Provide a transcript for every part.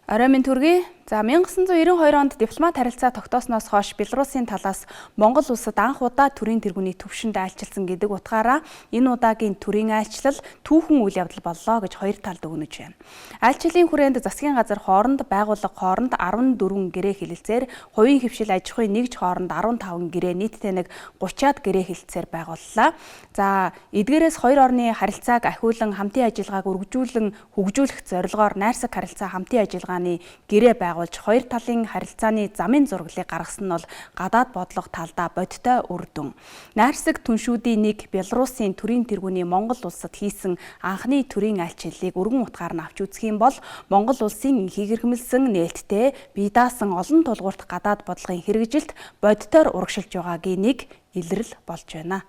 Орой минь төргий. За 1992 онд дипломат харилцаа тогтоосноос хойш Белорусын талаас Монгол улсад анх удаа төрийн тэргүүний төвшөнд айлчилсан гэдэг утгаараа энэ удаагийн төрийн айлчлал түүхэн үйл явдал боллоо гэж хоёр талд өгнөж байна. Айлчлалын хүрээнд засгийн газар хооронд, байгууллага хооронд 14 гэрээ хэлэлцээр, хувийн хөвшил аж ахуйн нэгж хооронд 15 гэрээ, нийтдээ нэг 30-аад гэрээ хэлэлцээр байгууллаа. За эдгээрээс хоёр орны харилцааг ахиулан хамтын ажиллагааг хөгжүүлэх зорилгоор найрсаг харилцаа хамтын ажиллагааны гэрээ байгуулж хоёр талын харилцааны замын зураглалыг гаргасан нь бол гадаад бодлого талдаа бодиттой үр дүн. Найрсаг түншүүдийн нэг Белорусын төрийн тэргүүний Монгол улсад хийсэн анхны төрийн айлчлалыг өргөн утгаар нь авч үзэх юм бол Монгол улсын хийгэрхэмлсэн нээлттэй бие даасан олон тулгуурт гадаад бодлогын хэрэгжилт бодитоор урагшилж байгаагийн нэг илрэл болж байна.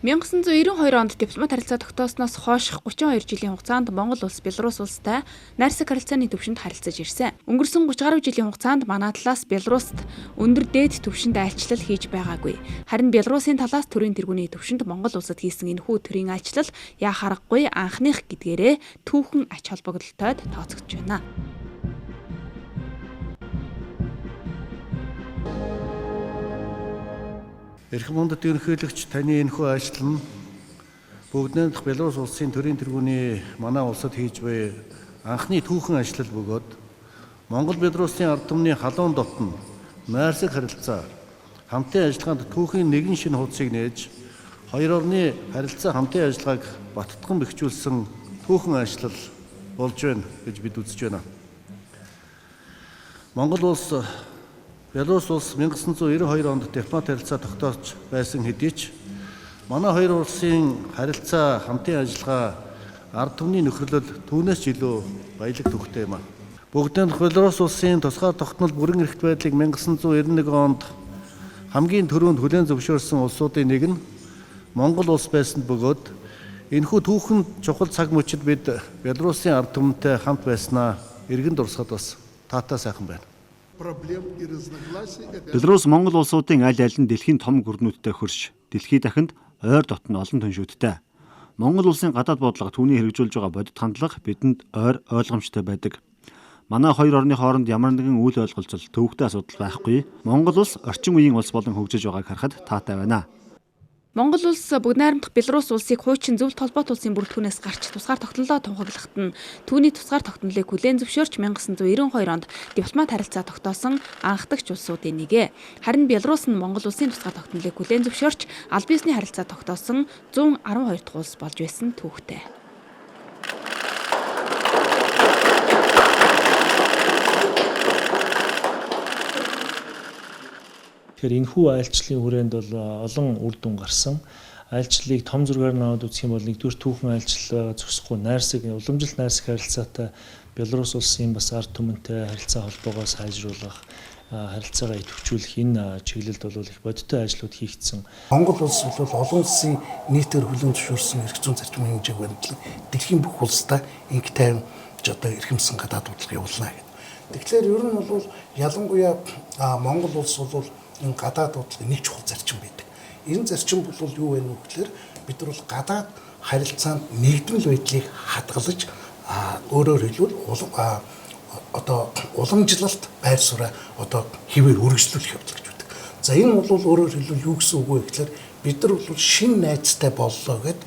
1992 онд дипломат харилцаа тогтоосноос хойш 32 жилийн хугацаанд Монгол улс Белорус улстай найрсаг харилцааны төвшөнд харилцаж ирсэн. Өнгөрсөн 30 гаруй жилийн хугацаанд манай талаас Белоруст өндөр дээд төвшөнд айлчлал хийж байгаагүй. Харин Белорусын талаас төрийн тэргүүний төвшөнд Монгол улсад хийсэн энэхүү төрийн айлчлал яа харахгүй анхных гэдгээрээ түүхэн ач холбогдолтойд тооцогдож байна. Эрхэм хүндэт ерөнхийлөгч, таны энэхүү ажил нь бүгд найрамдах Белорус улсын төрийн тэргүүний манай улсад хийж буй анхны түүхэн ажил бөгөөд Монгол Белорусын ард түмний халуун дотн найрсаг харилцаа хамтын ажиллагаанд түүхийн нэгэн шинэ хуудсыг нээж хоёр орны харилцаа хамтын ажиллагааг баттган бэхжүүлсэн түүхэн ажил болж байна гэж бид үзэж байна. Монгол улс Белорус улс 1992 онд дипломат харилцаа тогтоож байсан хэдий ч манай хоёр улсын харилцаа хамтын ажиллагаа ард түмний нөхөрлөл түүнээс ч илүү баялаг төвхтэй юм а. Бүгдийн Белорус улсын тусгай тогтнол бүрэн эрхт байдлыг 1991 онд хамгийн түрүүнд хүлээн зөвшөөрсөн улсуудын нэг нь Монгол улс байсан бөгөөд энэхүү түүхэн чухал цаг мөчид бид Белорусын ард түмэнтэй хамт байснаа эргэн дурсахад бас таатай сайхан байна. Белорус Монгол улсуудын аль аль нь дэлхийн том гүрнүүдтэй хөрш, дэлхий дахинд ойр дотн олон түншүүдтэй. Монгол улсын гадаад бодлого түүний хэрэгжүүлж байгаа бодит хандлага бидэнд ойр ойлгомжтой байдаг. Манай хоёр орны хооронд ямар нэгэн үйл ойлголцол, төвөгтэй асуудал байхгүй. Монгол улс орчин үеийн улс болон хөгжиж байгааг харахад таатай байна. Монгол улс бүгд найрамдах Белорус улсыг хуучин зөвлөлт холбоот улсын бүрэлдэхүүнээс гарч тусгаар тогтнолоо тунхаглахад нь түүний тусгаар тогтнолыг хүлээн зөвшөөрч 1992 онд дипломат харилцаа тогтоосон анхдагч улсуудын нэг. Харин Белорус нь Монгол улсын тусгаар тогтнолыг хүлээн зөвшөөрч аль биесний харилцаа тогтоосон 112 дахь улс болж байсан түүхтэй. Тэгэхээр энэхүү айлчлалын хүрээнд бол олон үр дүн гарсан. Айлчлалыг том зургаар нь аваад үзэх юм бол нэгдүгээр түүхэн айлчлал зогсохгүй найрсаг, уламжлалт найрсаг харилцаатай Белорус улсын бас ард түмэнтэй харилцаа холбоогоо сайжруулах, харилцаагаа идэвхжүүлэх энэ чиглэлд бол их бодиттой ажлууд хийгдсэн. Монгол улс бол олон улсын нийтээр хүлээн зөвшөөрсөн эрх зүйн зарчмын хэмжээг баримтлан дэлхийн бүх улстай инх тайвнж одоо эрхэмсэн гадаад бодлого явуулна гэдэг. Тэгэхээр ер нь бол ялангуяа Монгол улс бол энэ гадаад бодлогын нэг чухал зарчим байдаг. Энэ зарчим бол юу вэ гэхээр бид нар бол гадаад харилцаанд нэгдмэл байдлыг хадгалж өөрөөр хэлбэл одоо уламжлалт байр сууриа одоо хэвээр үргэлжлүүлэх явдал гэж үүдэг. За энэ бол өөрөөр хэлбэл юу гэсэн үг вэ гэхээр бид нар бол шинэ найзтай боллоо гэд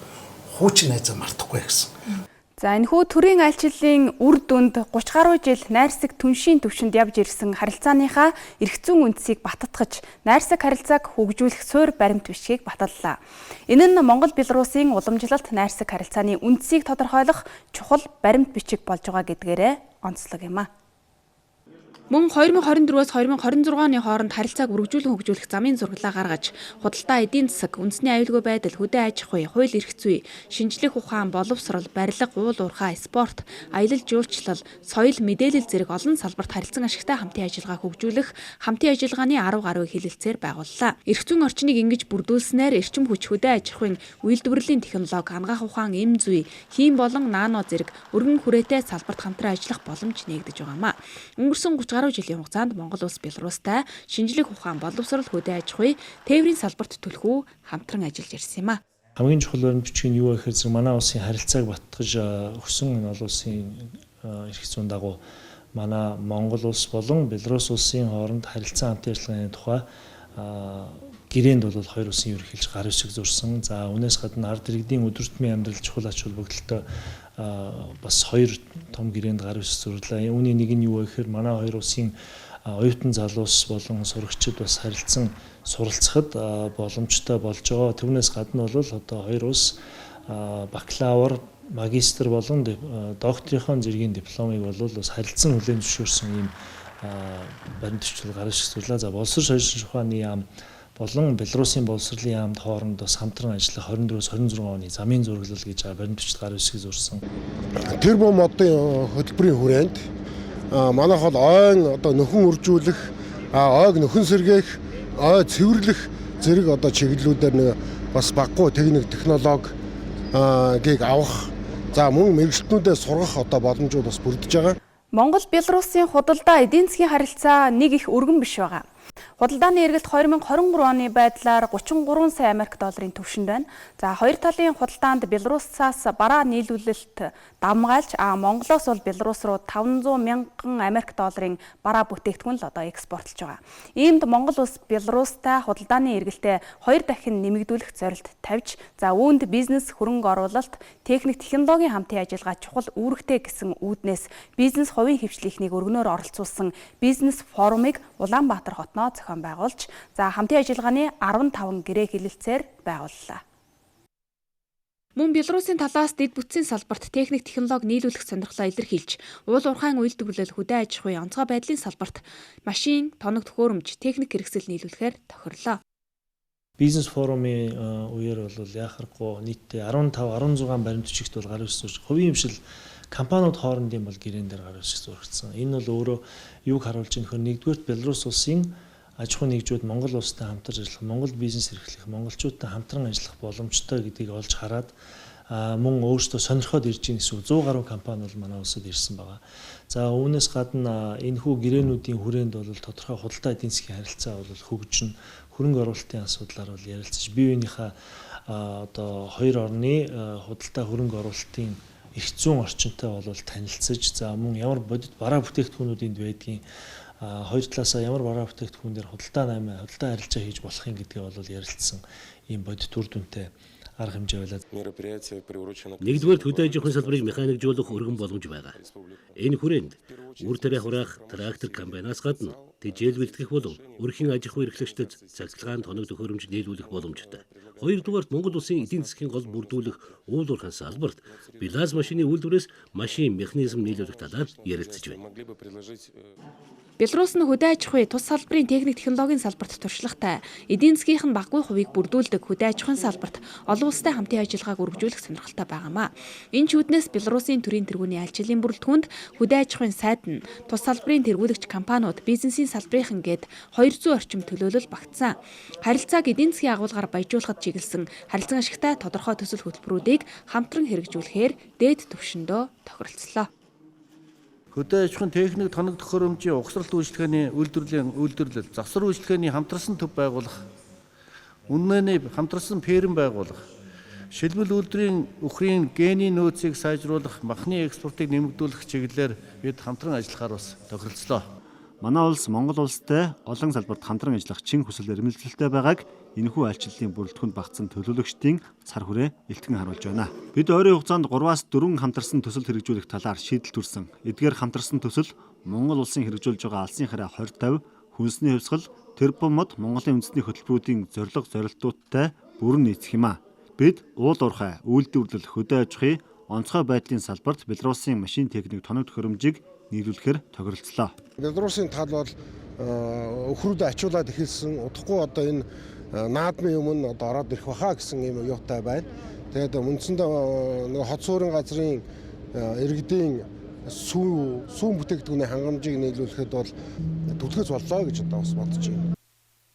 хуучин найзаа мартахгүй гэсэн. За энэхүү төрийн айлчлалын үр дүнд 30 гаруй жил найрсаг түншийн төвшөнд явж ирсэн харилцааныхаа эрх зүйн үндсийг баттгаж, найрсаг харилцааг хөгжүүлэх суурь баримт бичгийг баталлаа. Энэ нь Монгол-Белорусын уламжлалт найрсаг харилцааны үндсийг тодорхойлох чухал баримт бичиг болж байгаа гэдгээрээ онцлог юм а. Мөн 2024-өөс 2026 оны хооронд харилцааг үргэлжлүүлэн хөгжүүлэх замын зураглаа гаргаж, худалдаа эдийн засаг, үндэсний аюулгүй байдал, хөдөө аж ахуй, хууль эрх зүй, шинжлэх ухаан, боловсрол, барилга, уул уурхай, спорт, аялал жуулчлал, соёл, мэдээлэл зэрэг олон салбарт харилцан ашигтай хамтын ажиллагаа хөгжүүлэх хамтын ажиллагааны 10 гаруй хэлэлцээр байгууллаа. Эрх зүйн орчныг ингэж бүрдүүлснээр эрчим хүч, хөдөө аж ахуйн, үйлдвэрлэлийн технологи, ангаах ухаан, эм зүй, хийм болон наано зэрэг өргөн хүрээтэй салбарт хамтран ажиллах боломж нээгдэж байгаамаа. Өнгөрсөн 30 гаруй жилийн хугацаанд Монгол улс Белорустай шинжлэх ухаан, боловсрол, хөдөө аж ахуй, тээврийн салбарт түлхүү хамтран ажиллаж ирсэн юм а. хамгийн чухал баримт бичиг нь юу вэ гэхээр зэрэг манай улсын харилцааг батгаж өгсөн энэ олон улсын эрх зүйн дагуу манай Монгол улс болон Беларусь улсын хооронд харилцаа хамтын ажиллагааны тухай гэрээнд бол хоёр улсын ерөнхийлөгч гар үсэг зурсан. За үүнээс гадна ард иргэдийн өдөр тутмын амьдрал чухал ач холбогдолтой бас хоёр том гэрээнд гар үсэг зурлаа. Үүний нэг нь юу вэ гэхээр манай хоёр улсын оюутан залуус болон сурагчид бас харилцан суралцахад боломжтой болж байгаа. Түүнээс гадна бол одоо хоёр улс бакалавр, магистр болон докторийнхоо зэргийн дипломыг бол бас харилцан хүлээн зөвшөөрсөн ийм баримт бичвэр гар үсэг зурлаа. За боловсрол шорилшин ухааны яам болон Беларусын боловсролын яамд хооронд бас хамтран ажиллах 24-26 оны замын зураглал гэж баримт бичвэр гар үсэг зурсан. Тэр бом модын хөтөлбөрийн хүрээнд манайх бол ойн одоо нөхөн үржүүлэх, ойг нөхөн сэргээх, ой цэвэрлэх зэрэг одоо чиглэлүүдээр нэг бас баггүй техник технологиг авах, за мөн мэрэгчлэнүүдэд сургах одоо боломжууд бас бүрдэж байгаа. Монгол Беларусын худалдаа эдийн засгийн харилцаа нэг их өргөн биш байгаа. Худалдааны эргэлт 2023 оны байдлаар 33 сая Америк долларын түвшинд байна. За хоёр талын худалдаанд Беларусаас бараа нийлүүлэлт давмгайлж, Монголоос бол Беларус руу 500 мянган Америк долларын бараа бүтээгдэхүүн л одоо экспортлж байгаа. Иймд Монгол улс Беларустай худалдааны эргэлтээ 2 дахин нэмэгдүүлэх зорилт тавьж, за үүнд бизнес хөрөнгө оруулалт, техник технологийн хамтын ажиллагаа чухал үүрэгтэй гэсэн үүднээс бизнес хувийн хвшлийнхнийг өргөнөөр оролцуулсан бизнес форумыг Улаанбаатар хотноо зохион байгуулж, за хамтын ажиллагааны 15 гэрээ хэлэлцээр байгууллаа. Мөн Беларусын талаас дэд бүтцийн салбарт техник технологи нийлүүлэх сонирхлоо илэрхийлж, уул уурхайн үйлдвэрлэл хөдөө аж ахуйн онцгой байдлын салбарт машин, тоног төхөөрөмж, техник хэрэгсэл нийлүүлэхээр тохирлоо. Бизнес форумын үеэр бол яхахгүй нийтдээ 15-16 баримт бичигт бол гар үсэг зурж, хувийн хвшил компаниуд хоорондын бол гэрээн дээр гар үсэг зурагдсан. Энэ бол өөрөө юуг харуулж байгаа нөхөр нэгдүгээр Беларусь улсын аж ахуйн нэгжүүд Монгол улстай хамтарч ажиллах, Монгол бизнес эрхлэх, монголчуудтай хамтран ажиллах боломжтой гэдгийг олж хараад мөн өөрсдөө сонирхоод ирж байгаа гэсэн 100 гаруй компани бол манай улсад ирсэн байгаа. За үүнээс гадна энэхүү гэрээнүүдийн хүрээнд бол тодорхой худалдаа эдийн засгийн харилцаа бол хөгжин, хөрөнгө оруулалтын асуудлаар бол ярилцаж, бие биенийхээ одоо хоёр орны худалдаа хөрөнгө оруулалтын эрх зүйн орчинтой бол танилцаж, за мөн ямар бодит бараа бүтээгдэхүүнүүдийн байдгийн хоёр талаасаа ямар бараа бүтээгдэхүүн дээр худалдаа харилцаа хийж болохын гэдгээ бол ярилцсан ийм бодит үр дүнтэй арга хэмжээ байлаа. Нэгдүгээр хөдөө аж ахуйн салбарыг механикжуулах өргөн боломж байгаа. Энэ хүрээнд үр тариа хураах трактор комбайнаас гадна тэжээл бэлтгэх болон өрхийн аж ахуй эрхлэгчдэд цахилгаан тоног төхөөрөмж нийлүүлэх боломжтой. Хоёрдугаарт Монгол улсын эдийн засгийн гол бүрдүүлэх уул уурхайн салбарт БелАЗ машины үйлдвэрээс машин механизм нийлүүлэх талаар ярилцаж байна. Беларусь нь хөдөө аж ахуй тус салбарын техник технологийн салбарт туршлагатай, эдийн засгийнх нь баггүй хувийг бүрдүүлдэг хөдөө аж ахуйн салбарт олон улстай хамтын ажиллагааг өргөжүүлэх сонирхолтой байгаамаа. Энэ ч үүднээс Беларусын төрийн тэргүүний альчилын бүрэлдэхүүнд хөдөө аж ахуйн сайд нь тус салбарын тэргүүлэгч компаниуд бизнесийн салбарынхан гээд 200 орчим төлөөлөл багтсан. Харилцааг эдийн засгийн агуулгаар баяжуулахад чиглэсэн харилцан ашигтай тодорхой төсөл хөтөлбөрүүдийг хамтран хэрэгжүүлэхээр дээд түвшиндөө тохиролцлоо. Хөдөө аж ахуйн техник тоног төхөөрөмжийн угсралт үйлчлэгээний үйлдвэрлэл, завсар үйлчлэгээний хамтарсан төв байгуулах, үнэний хамтарсан ферм байгуулах, шилбэл үйлдвэрийн үхрийн генийн нөөцийг сайжруулах, махны экспортыг нэмэгдүүлэх чиглэлээр бид хамтран ажиллахаар бас тохиролцлоо. Манай улс Монгол улстай олон салбарт хамтран ажиллах чин хүсэл эрмэлзэлтэй байгааг энэхүү альчлалын бүрэлдэхүүнд багтсан төлөөлөгчдийн цар хүрээ илтгэн харуулж байна. Бид ойрын хугацаанд 3-аас 4 хамтарсан төсөл хэрэгжүүлэх талаар шийдэл төрсөн. Эдгээр хамтарсан төсөл Монгол улсын хэрэгжүүлж байгаа алсын хараа 2050, хүнсний хувьсгал, тэрбум мод Монголын үндэсний хөтөлбөрүүдийн зорилго зорилтуудтай бүрэн нийцэх юм а. Бид уул уурхай, үйлдвэрлэл, хөдөө аж ахуй, онцгой байдлын салбарт Беларусын машин техник тоног төхөөрөмжийг нийлүүлэхээр тохиролцлоо. Беларусын тал бол өхрүүдээ ачуулаад эхэлсэн. Удахгүй одоо энэ наадмын өмнө одоо ороод ирэх баха гэсэн юм юутай байна. Тэгээд үндсэндээ нэг хот суурин газрын иргэдийн сүүн бүтээгдэхүүний хангамжийг нийлүүлэхэд бол түлхэж боллоо гэж одоо бас бодож байна.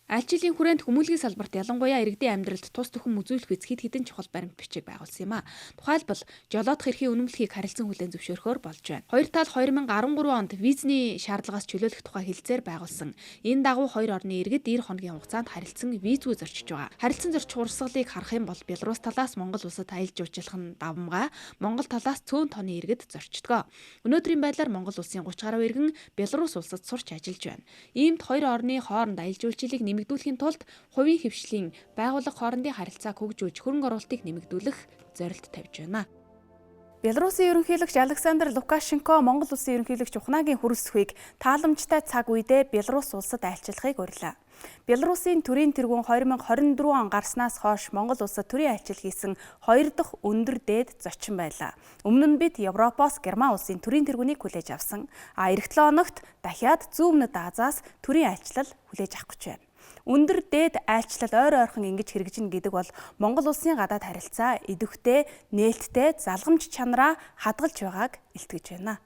Айлчлалын хүрээнд хүмүүлгийн салбарт ялангуяа иргэдийн амьдралд тус төхөн үзүүлэх биз хэд хэдэн чухал баримт бичиг байгуулсан юм а. Тухайлбал жолоодох эрхийн үнэмлэхийг харилцан хүлээн зөвшөөрөхөөр болж байна. Хоёр тал 2013 онд визний шаардлагаас чөлөөлөх тухай хэлэлцээр байгуулсан. Энэ дагуу хоёр орны иргэд 90 хоногийн хугацаанд харилцан визгүй зорчиж байгаа. Харилцан зорчих урсгалыг харах юм бол Беларусь талаас Монгол улсад аялал жуулчлах нь давмгай, Монгол талаас цөөн тооны иргэд зорчдог. Өнөөдрийн байдлаар Монгол улсын 30 гаруй иргэн Беларусь улсад сурч ажиллаж байна. Иймд хоёр орны хооронд аялал жуулчлалыг нэмэгдүүлэхийн тулд хувийн хвшлийн байгууллага хоорондын харилцааг хөгжүүлж хөрөнгө оруулалтыг нэмэгдүүлэх зорилт тавьж байна. Беларусын ерөнхийлөгч Александр Лукашенко Монгол улсын ерөнхийлөгч Ухнагийн хүрэлцэхүйг тааламжтай цаг үедээ Беларусь улсад айлчлахыг урьлаа. Беларусын төрийн тэргүүн 2024 он гарснаас хойш Монгол улсад төрийн айлчлал хийсэн 2 дахь өндөр дээд зочин байлаа. Өмнө нь бид Европоос Герман улсын төрийн тэргүүнийг хүлээж авсан. Эх 7 хоногт дахиад Зүүн өмнөд Азаас төрийн айлчлал хүлээж авах гэж байна. Өндөр дээд айлчлал ойр ойрхон ингэж хэрэгжинэ гэдэг бол Монгол улсын гадаад харилцаа идэвхтэй, нээлттэй, залгамж чанараа хадгалж байгааг илтгэж байна.